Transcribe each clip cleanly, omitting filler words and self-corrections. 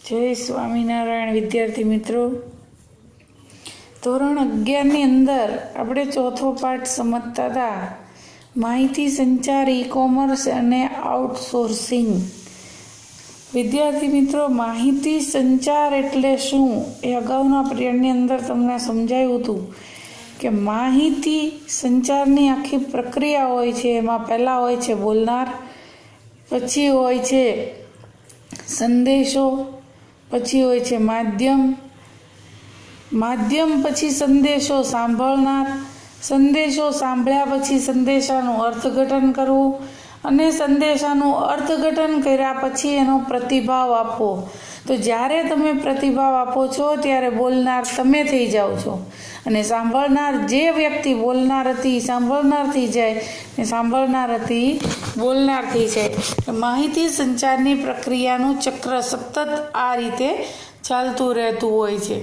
जय स्वामीनारायण विद्यार्थी मित्रों। ધોરણ 11 અંદર આપણે ચોથો પાઠ સમજતા હતા, માહિતી સંચાર, ઈ કોમર્સ અને આઉટસોર્સિંગ. વિદ્યાર્થી મિત્રો, માહિતી સંચાર એટલે શું એ અગાઉના પીરિયડની અંદર તમને સમજાયું હતું કે માહિતી સંચારની આખી પ્રક્રિયા હોય છે. એમાં પહેલાં હોય છે બોલનાર, પછી હોય છે સંદેશો, પછી હોય છે માધ્યમ, પછી સંદેશો સાંભળનાર, સંદેશો સાંભળ્યા પછી સંદેશાનું અર્થઘટન કરવું, અને સંદેશાનું અર્થઘટન કર્યા પછી એનો પ્રતિભાવ આપવો. તો જ્યારે તમે પ્રતિભાવ આપો છો ત્યારે બોલનાર તમે થઈ જાઓ છો, અને સાંભળનાર જે વ્યક્તિ બોલનાર હતી સાંભળનાર થઈ જાય, ને સાંભળનાર હતી બોલનાર થઈ જાય. માહિતી સંચારની પ્રક્રિયાનું ચક્ર સતત આ રીતે ચાલતું રહેતું હોય છે.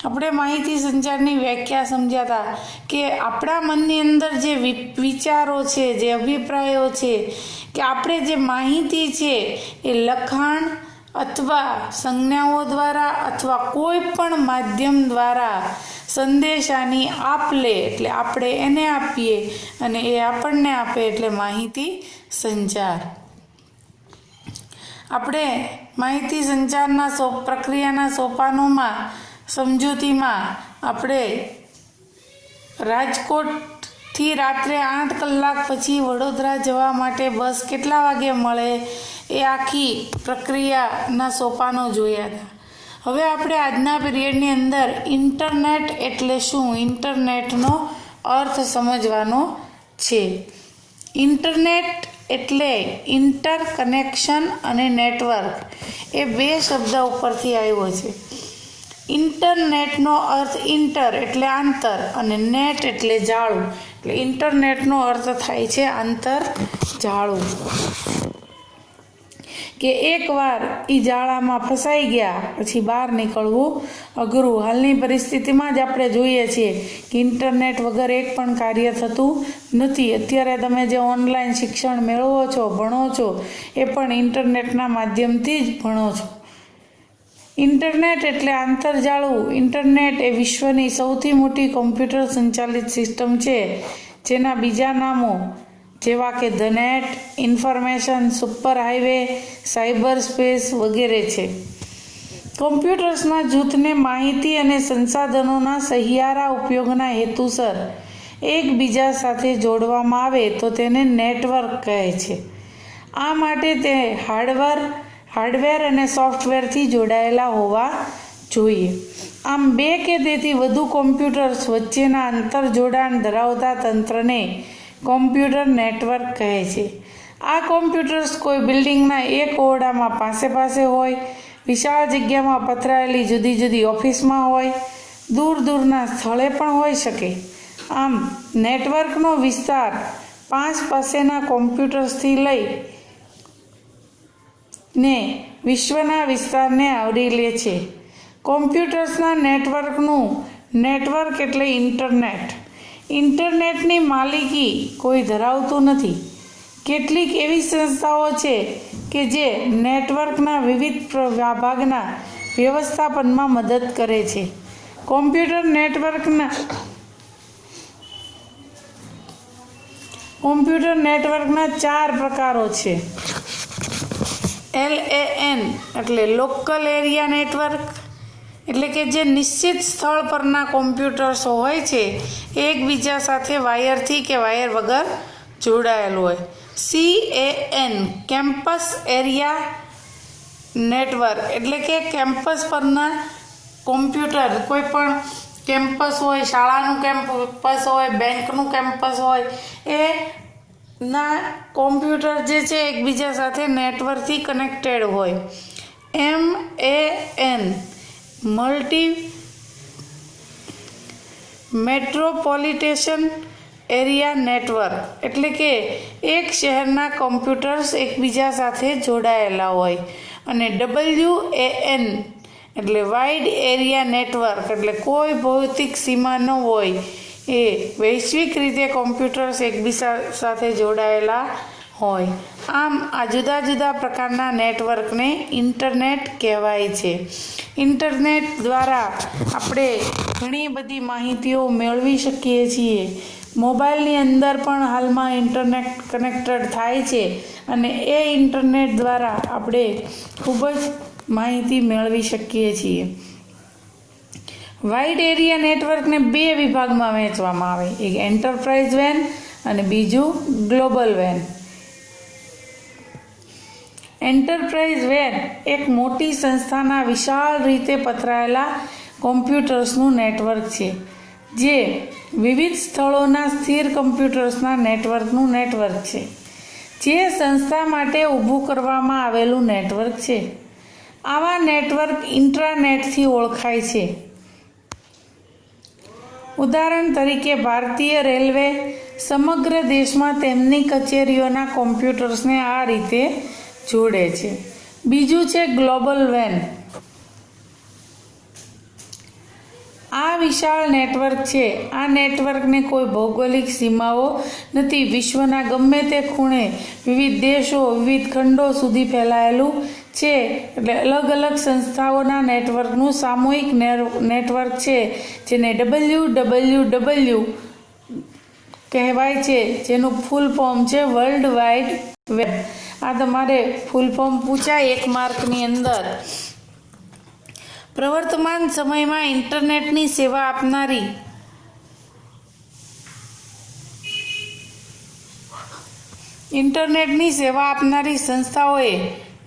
આપણે માહિતી સંચારની વ્યાખ્યા સમજ્યા હતા કે આપણા મનની અંદર જે વિચારો છે, જે અભિપ્રાયો છે, કે આપણે જે માહિતી છે એ લખાણ અથવા સંજ્ઞાઓ દ્વારા અથવા કોઈ પણ માધ્યમ દ્વારા સંદેશાની આપ-લે, એટલે આપણે એને આપીએ અને એ આપણને આપે, એટલે માહિતી સંચાર. આપણે માહિતી સંચારના પ્રક્રિયાના સોપાનોમાં સમજૂતીમાં આપણે રાજકોટથી રાત્રે 8 કલાક પછી વડોદરા જવા માટે બસ કેટલા વાગે મળે એ આખી પ્રક્રિયાના સોપાનો જોયા હતા. હવે આપણે આજના પીરિયડની અંદર ઇન્ટરનેટ એટલે શું, ઇન્ટરનેટનો અર્થ સમજવાનો છે. ઇન્ટરનેટ એટલે ઇન્ટર કનેક્શન અને નેટવર્ક, એ બે શબ્દ ઉપરથી આવ્યો છે. ઇન્ટરનેટનો અર્થ ઇન્ટર એટલે આંતર અને નેટ એટલે જાળું, એટલે ઇન્ટરનેટનો અર્થ થાય છે આંતર જાળું. કે એકવાર એ જાળામાં ફસાઈ ગયા પછી બહાર નીકળવું અઘરું. હાલની પરિસ્થિતિમાં જ આપણે જોઈએ છીએ કે ઇન્ટરનેટ વગર એક પણ કાર્ય થતું નથી. અત્યારે તમે જે ઓનલાઈન શિક્ષણ મેળવો છો, ભણો છો, એ પણ ઇન્ટરનેટના માધ્યમથી જ ભણો છો. ઇન્ટરનેટ એટલે આંતરજાળું. ઇન્ટરનેટ એ વિશ્વની સૌથી મોટી કોમ્પ્યુટર સંચાલિત સિસ્ટમ છે, જેના બીજા નામો જેવા કે the net, information super highway, cyber space વગેરે છે. કોમ્પ્યુટર્સના જૂથને માહિતી અને સંસાધનોના સહિયારા ઉપયોગના હેતુસર એકબીજા સાથે જોડવામાં આવે તો તેને નેટવર્ક કહે છે. આ માટે તે હાર્ડવેર અને સોફ્ટવેરથી જોડાયેલા હોવા જોઈએ. આમ 2 કે તેથી વધુ કોમ્પ્યુટર્સ વચ્ચેના આંતરજોડાણ ધરાવતા તંત્રને કોમ્પ્યુટર નેટવર્ક કહે છે. આ કોમ્પ્યુટર્સ કોઈ બિલ્ડિંગના એક ઓરડામાં પાસે હોય, વિશાળ જગ્યામાં પથરાયેલી જુદી જુદી ઓફિસમાં હોય, દૂરના સ્થળે પણ હોઈ શકે. આમ નેટવર્કનો વિસ્તાર 5 પાસેના કોમ્પ્યુટર્સથી લઈ ને વિશ્વના વિસ્તારને આવરી લે છે. કોમ્પ્યુટર્સના નેટવર્કનું નેટવર્ક એટલે ઇન્ટરનેટ. ઇન્ટરનેટની માલિકી કોઈ ધરાવતું નથી. કેટલીક એવી સંસ્થાઓ છે કે જે નેટવર્કના વિવિધ ભાગના વ્યવસ્થાપનમાં મદદ કરે છે. કોમ્પ્યુટર નેટવર્કના 4 પ્રકારો છે. LAN એટલે લોકલ એરિયા નેટવર્ક, એટલે કે જે નિશ્ચિત સ્થળ પરના કોમ્પ્યુટર્સ હોય છે એ એકબીજા સાથે વાયરથી કે વાયર વગર જોડાયેલ હોય. CAN કેમ્પસ એરિયા નેટવર્ક, એટલે કે કેમ્પસ પરના કોમ્પ્યુટર, કોઈ પણ કેમ્પસ હોય, શાળાનું કેમ્પસ હોય, બેંકનું કેમ્પસ હોય, એ ના કોમ્પ્યુટર જે છે એકબીજા સાથે નેટવર્કથી કનેક્ટેડ હોય. MAN મેટ્રોપોલિટેશન એરિયા નેટવર્ક, એટલે કે એક શહેરના કોમ્પ્યુટર્સ એકબીજા સાથે જોડાયેલા હોય. અને WAN એટલે વાઇડ એરિયા નેટવર્ક, એટલે કોઈ ભૌતિક સીમા ન હોય, એ વૈશ્વિક રીતે કોમ્પ્યુટર્સ એકબીજા સાથે જોડાયેલા હોય। આમ આ જુદા જુદા પ્રકારના નેટવર્કને ઇન્ટરનેટ કહેવાય છે। ઇન્ટરનેટ દ્વારા આપણે ઘણી બધી માહિતીઓ મેળવી શકીએ છીએ। મોબાઈલની અંદર પણ હાલમાં ઇન્ટરનેટ કનેક્ટેડ થાય છે અને એ ઇન્ટરનેટ દ્વારા આપણે ખૂબ જ માહિતી મેળવી શકીએ છીએ। વાઇડ એરિયા નેટવર્કને બે વિભાગમાં વહેંચવામાં આવે, એક એન્ટરપ્રાઇઝ વેન અને બીજું ગ્લોબલ વેન। એન્ટરપ્રાઇઝ વેન એક મોટી સંસ્થાના વિશાળ રીતે પથરાયેલા કોમ્પ્યુટર્સનું નેટવર્ક છે, જે વિવિધ સ્થળોના સ્થિર કોમ્પ્યુટર્સના નેટવર્કનું નેટવર્ક છે, જે સંસ્થા માટે ઊભું કરવામાં આવેલું નેટવર્ક છે। આવા નેટવર્ક ઇન્ટ્રાનેટથી ઓળખાય છે। ઉદાહરણ તરીકે ભારતીય રેલવે સમગ્ર દેશમાં તેમની કચેરીઓના કોમ્પ્યુટર્સને આ રીતે જોડે છે। બીજું છે ગ્લોબલ વેન। આ વિશાળ નેટવર્ક છે। આ નેટવર્કને કોઈ ભૌગોલિક સીમાઓ નથી। વિશ્વના ગમે તે ખૂણે વિવિધ દેશો, વિવિધ ખંડો સુધી ફેલાયેલું છે। એટલે અલગ અલગ સંસ્થાઓના નેટવર્કનું સામૂહિક નેટવર્ક છે, જેને WWW કહેવાય છે, જેનું ફૂલ ફોર્મ છે વર્લ્ડ વાઇડ વેબ। આ તમારે ફૂલ ફોર્મ પૂછાય 1 માર્કની અંદર। પ્રવર્તમાન સમયમાં ઇન્ટરનેટની સેવા આપનારી સંસ્થાઓએ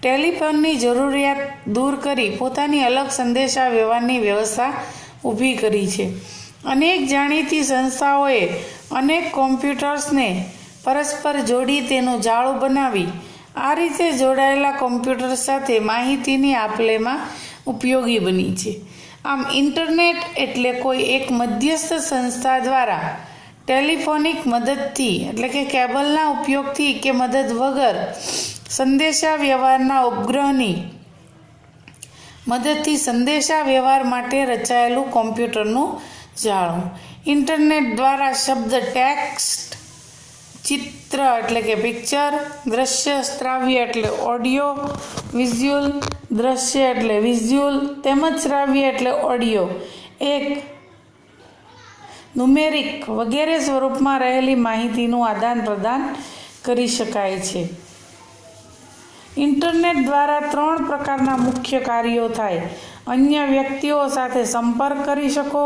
ટેલિફોનની જરૂરિયાત દૂર કરી પોતાની અલગ સંદેશા વ્યવહારની વ્યવસ્થા ઊભી કરી છે। અનેક જાણીતી સંસ્થાઓએ અનેક કોમ્પ્યુટર્સને પરસ્પર જોડી તેનું જાળું બનાવી આ રીતે જોડાયેલા કોમ્પ્યુટર સાથે માહિતીની આપ-લેમાં ઉપયોગી બની છે। આમ ઇન્ટરનેટ એટલે કોઈ એક મધ્યસ્થ સંસ્થા દ્વારા ટેલિફોનિક મદદથી એટલે કે કેબલના ઉપયોગથી કે મદદ વગર સંદેશા વ્યવહારના ઉપગ્રહની મદદથી સંદેશા વ્યવહાર માટે રચાયેલું કોમ્પ્યુટરનું જાળું। ઇન્ટરનેટ દ્વારા શબ્દ ટેક્સ્ટ, ચિત્ર એટલે કે પિક્ચર, દ્રશ્ય શ્રાવ્ય એટલે ઓડિયો, વિઝ્યુઅલ દ્રશ્ય એટલે વિઝ્યુઅલ તેમજ શ્રાવ્ય એટલે ઓડિયો, એક ન્યુમેરિક વગેરે સ્વરૂપમાં રહેલી માહિતીનું આદાન પ્રદાન કરી શકાય છે। ઇન્ટરનેટ દ્વારા 3 પ્રકારના મુખ્ય કાર્યો થાય। અન્ય વ્યક્તિઓ સાથે સંપર્ક કરી શકો,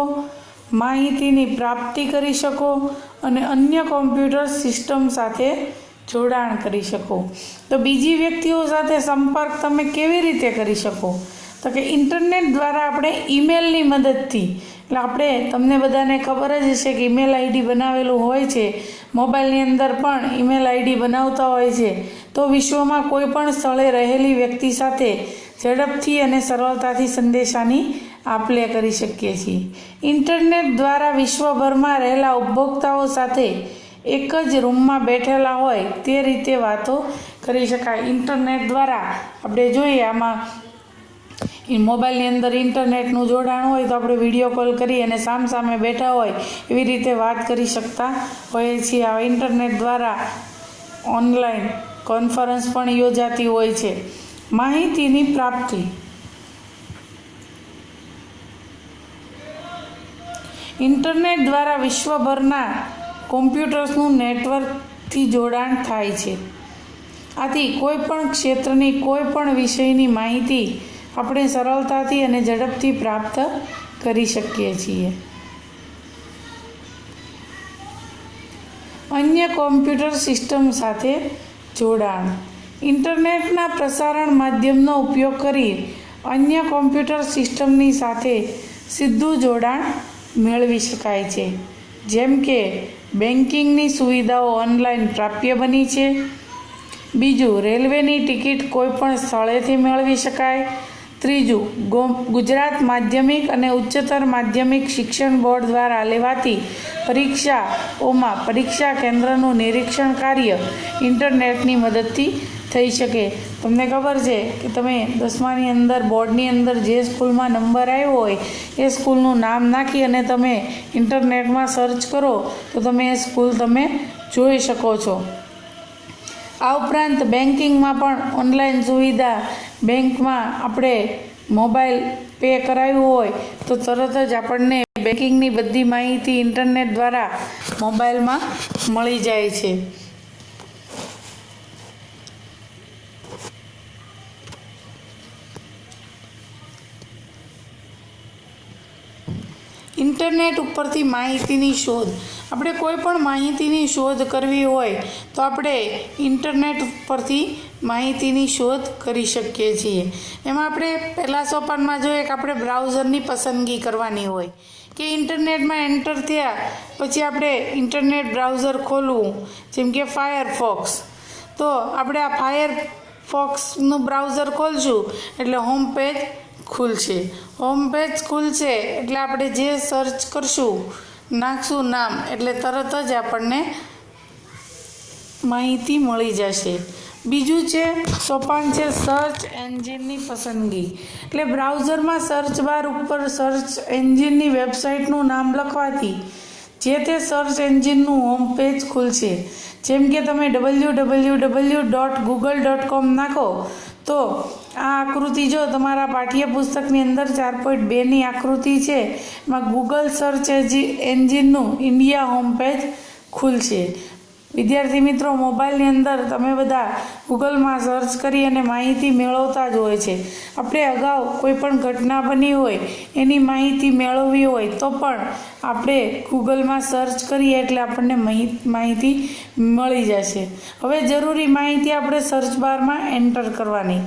માહિતીની પ્રાપ્તિ કરી શકો અને અન્ય કોમ્પ્યુટર સિસ્ટમ સાથે જોડાણ કરી શકો। તો બીજી વ્યક્તિઓ સાથે સંપર્ક તમે કેવી રીતે કરી શકો? તો કે ઇન્ટરનેટ દ્વારા આપણે ઈમેલની મદદથી, એટલે આપણે તમને બધાને ખબર જ હશે કે ઈમેલ આઈડી બનાવેલું હોય છે, મોબાઈલની અંદર પણ ઈમેલ આઈડી બનાવતા હોય છે, તો વિશ્વમાં કોઈ પણ સ્થળે રહેલી વ્યક્તિ સાથે ઝડપથી અને સરળતાથી સંદેશાની આપ-લે કરી શકીએ છીએ। ઇન્ટરનેટ દ્વારા વિશ્વભરમાં રહેલા ઉપભોક્તાઓ સાથે એક જ રૂમમાં બેઠેલા હોય તે રીતે વાતો કરી શકાય। ઇન્ટરનેટ દ્વારા આપણે જોઈએ આમાં મોબાઈલની અંદર ઇન્ટરનેટનું જોડાણ હોય તો આપણે વિડીયો કોલ કરી અને સામસામે બેઠા હોય એવી રીતે વાત કરી શકતા હોઈએ છીએ। આ ઇન્ટરનેટ દ્વારા ઓનલાઈન કોન્ફરન્સ પણ યોજાતી હોય છે। માહિતીની પ્રાપ્તિ। ઇન્ટરનેટ દ્વારા વિશ્વભરના કોમ્પ્યુટર્સનું નેટવર્કથી જોડાણ થાય છે। આથી કોઈ પણ ક્ષેત્રની કોઈ પણ વિષયની માહિતી આપણે સરળતાથી અને ઝડપથી પ્રાપ્ત કરી શકીએ છીએ। અન્ય કોમ્પ્યુટર સિસ્ટમ સાથે જોડાણ। ઇન્ટરનેટના પ્રસારણ માધ્યમનો ઉપયોગ કરી અન્ય કોમ્પ્યુટર સિસ્ટમની સાથે સીધું જોડાણ મેળવી શકાય છે। જેમ કે બેન્કિંગની સુવિધાઓ ઓનલાઈન પ્રાપ્ય બની છે। બીજું, રેલવેની ટિકિટ કોઈ પણ સ્થળેથી મેળવી શકાય। ત્રીજું, ગુજરાત માધ્યમિક અને ઉચ્ચતર માધ્યમિક શિક્ષણ બોર્ડ દ્વારા લેવાતી પરીક્ષાઓમાં પરીક્ષા કેન્દ્રનું નિરીક્ષણ કાર્ય ઇન્ટરનેટની મદદથી થઈ શકે। તમને ખબર છે કે તમે 10માની અંદર બોર્ડની અંદર જે સ્કૂલમાં નંબર આવ્યો હોય એ સ્કૂલનું નામ નાખી અને તમે ઇન્ટરનેટમાં સર્ચ કરો તો તમે એ સ્કૂલ તમે જોઈ શકો છો। આ ઉપરાંત બેન્કિંગમાં પણ ઓનલાઈન સુવિધા, બેંકમાં આપણે મોબાઈલ પે કરાવ્યું હોય તો તરત જ આપણને બેન્કિંગની બધી માહિતી ઇન્ટરનેટ દ્વારા મોબાઈલમાં મળી જાય છે. ઇન્ટરનેટ ઉપરથી માહિતીની શોધ. આપણે કોઈ પણ માહિતીની શોધ કરવી હોય તો આપણે ઇન્ટરનેટ ઉપરથી માહિતીની શોધ કરી શકીએ છીએ. એમાં આપણે પહેલાં સોપાનમાં જોઈએ કે આપણે બ્રાઉઝરની પસંદગી કરવાની હોય કે ઇન્ટરનેટમાં એન્ટર થયા પછી આપણે ઇન્ટરનેટ બ્રાઉઝર ખોલવું, જેમ કે ફાયરફોક્સ. તો આપણે આ ફાયરફોક્સનું બ્રાઉઝર ખોલશું એટલે હોમ પેજ ખુલશે. હોમ પેજ ખુલશે એટલે આપણે જે સર્ચ કરશું, નાખશું નામ, એટલે તરત જ આપણને માહિતી મળી જશે. બીજું છે સોપાન છે સર્ચ એન્જિનની પસંદગી. એટલે બ્રાઉઝરમાં સર્ચ બાર ઉપર સર્ચ એન્જિનની વેબસાઇટનું નામ લખવાથી જે તે સર્ચ એન્જિનનું હોમ પેજ ખુલશે. જેમ કે તમે www.google.com નાખો તો આ આકૃતિ જો તમારા પાઠ્યપુસ્તકની અંદર 4.2ની આકૃતિ છે, એમાં ગૂગલ સર્ચ એન્જિનનું ઇન્ડિયા હોમ પેજ ખુલશે. વિદ્યાર્થી મિત્રો, મોબાઈલની અંદર તમે બધા ગૂગલમાં સર્ચ કરી અને માહિતી મેળવતા જ હોય છે. આપણે અગાઉ કોઈ પણ ઘટના બની હોય એની માહિતી મેળવવી હોય તો પણ આપણે ગૂગલમાં સર્ચ કરીએ એટલે આપણને માહિતી મળી જશે. હવે જરૂરી માહિતી આપણે સર્ચ બારમાં એન્ટર કરવાની.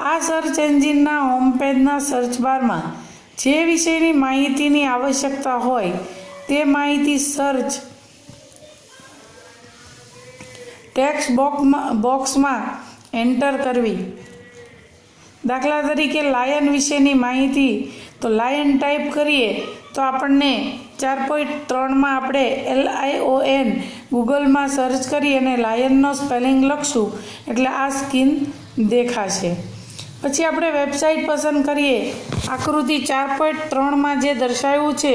આ સર્ચ એન્જિનના હોમ પેજના સર્ચ બારમાં જે વિષયની માહિતીની આવશ્યકતા હોય તે માહિતી સર્ચ ટેક્સ્ટ બોક્સમાં એન્ટર કરવી. દાખલા તરીકે લાયન વિશેની માહિતી, તો લાયન ટાઈપ કરીએ તો આપણને 4.3માં આપણે LION ગૂગલમાં સર્ચ કરી અને લાયનનો સ્પેલિંગ લખશું એટલે આ સ્ક્રીન દેખાશે. પછી આપણે વેબસાઇટ પસંદ કરીએ. આકૃતિ 4.3માં જે દર્શાવ્યું છે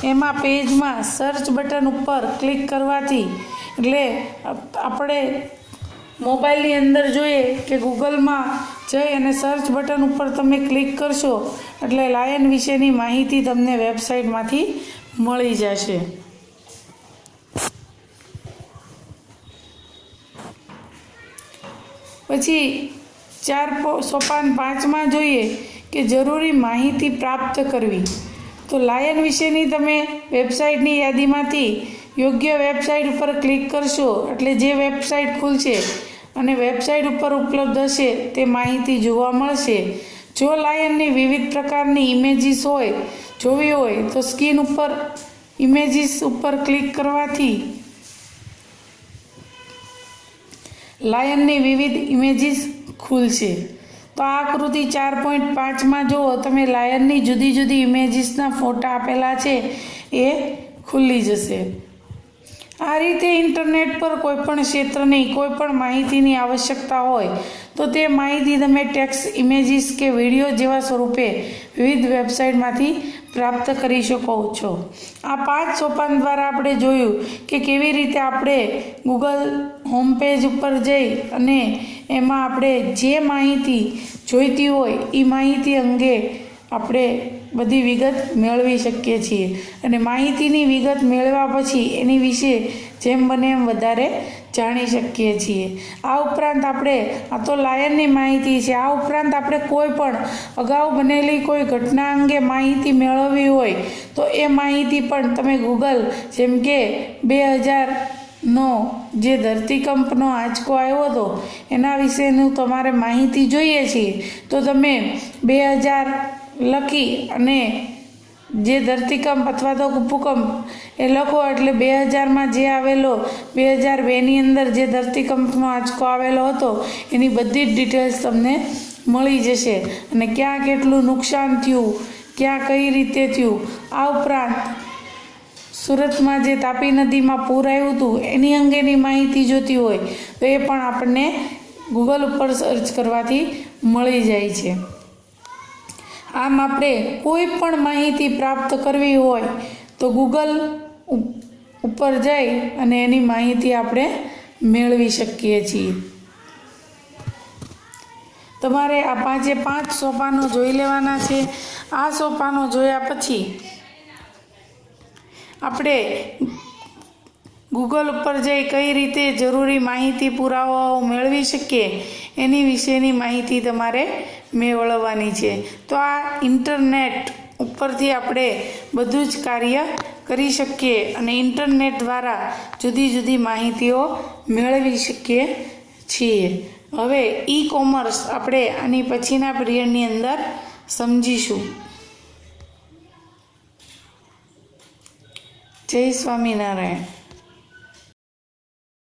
એમાં પેજમાં સર્ચ બટન ઉપર ક્લિક કરવાથી, એટલે આપણે મોબાઈલની અંદર જોઈએ કે ગૂગલમાં જઈ અને સર્ચ બટન ઉપર તમે ક્લિક કરશો એટલે લાયન વિશેની માહિતી તમને વેબસાઇટમાંથી મળી જશે. પછી સોપાન 5માં જોઈએ કે જરૂરી માહિતી પ્રાપ્ત કરવી. તો લાયન વિશેની તમે વેબસાઇટની યાદીમાંથી યોગ્ય વેબસાઇટ ઉપર ક્લિક કરશો એટલે જે વેબસાઇટ ખુલશે અને વેબસાઇટ ઉપર ઉપલબ્ધ હશે તે માહિતી જોવા મળશે. જો લાયનની વિવિધ પ્રકારની ઇમેજીસ જોવી હોય તો સ્ક્રીન ઉપર ઇમેજીસ ઉપર ક્લિક કરવાથી લાયનની વિવિધ ઇમેજીસ ખુલશે. તો આ આકૃતિ 4.5માં જુઓ તમે લાયનની જુદી જુદી ઇમેજીસના ફોટા આપેલા છે એ ખુલી જશે. આ રીતે ઇન્ટરનેટ પર કોઈપણ ક્ષેત્રની કોઈપણ માહિતીની આવશ્યકતા હોય તો તે માહિતી તમે ટેક્સ્ટ, ઇમેજીસ કે વિડીયો જેવા સ્વરૂપે વિવિધ વેબસાઇટમાંથી પ્રાપ્ત કરી શકો છો. આ 5 સોપાન દ્વારા આપણે જોયું કે કેવી રીતે આપણે ગૂગલ હોમ પેજ ઉપર જઈ અને એમાં આપણે જે માહિતી જોઈતી હોય એ માહિતી અંગે આપણે બધી વિગત મેળવી શકીએ છીએ અને માહિતીની વિગત મેળવ્યા પછી એની વિશે જેમ બને એમ વધારે જાણી શકીએ છીએ. આ ઉપરાંત આપણે, આ તો લાયનની માહિતી છે, આ ઉપરાંત આપણે કોઈ પણ અગાઉ બનેલી કોઈ ઘટના અંગે માહિતી મેળવવી હોય તો એ માહિતી પણ તમે ગૂગલ, જેમ કે 2000નો જે ધરતીકંપનો આંચકો આવ્યો હતો એના વિશેનું તમારે માહિતી જોઈએ છે તો તમે 2000 લખી અને જે ધરતીકંપ અથવા તો ભૂકંપ એ લખો એટલે 2000માં જે આવેલો 2002ની અંદર જે ધરતીકંપનો આંચકો આવેલો હતો એની બધી જ ડિટેલ્સ તમને મળી જશે અને ક્યાં કેટલું નુકસાન થયું, ક્યાં કઈ રીતે થયું. આ ઉપરાંત સુરતમાં જે તાપી નદીમાં પૂર આવ્યું હતું એની અંગેની માહિતી જોતી હોય તો એ પણ આપણને ગૂગલ ઉપર સર્ચ કરવાથી મળી જાય છે. આમ આપણે કોઈ પણ માહિતી પ્રાપ્ત કરવી હોય તો ગૂગલ ઉપર જઈ અને એની માહિતી આપણે મેળવી શકીએ છીએ. તમારે આ 5 સોપાનો જોઈ લેવાના છે। આ સોપાનો જોયા પછી આપણે ગૂગલ ઉપર જઈ કઈ રીતે જરૂરી માહિતી પુરાવાઓ મેળવી શકીએ એની વિશેની માહિતી તમારે મેળવવાની છે। તો આ ઇન્ટરનેટ ઉપરથી આપણે બધું જ કાર્ય કરી શકીએ અને ઇન્ટરનેટ દ્વારા જુદી જુદી માહિતીઓ મેળવી શકીએ છીએ। હવે ઈ કોમર્સ આપણે આની પછીના પિરિયડની અંદર સમજીશું। જય સ્વામિનારાયણ।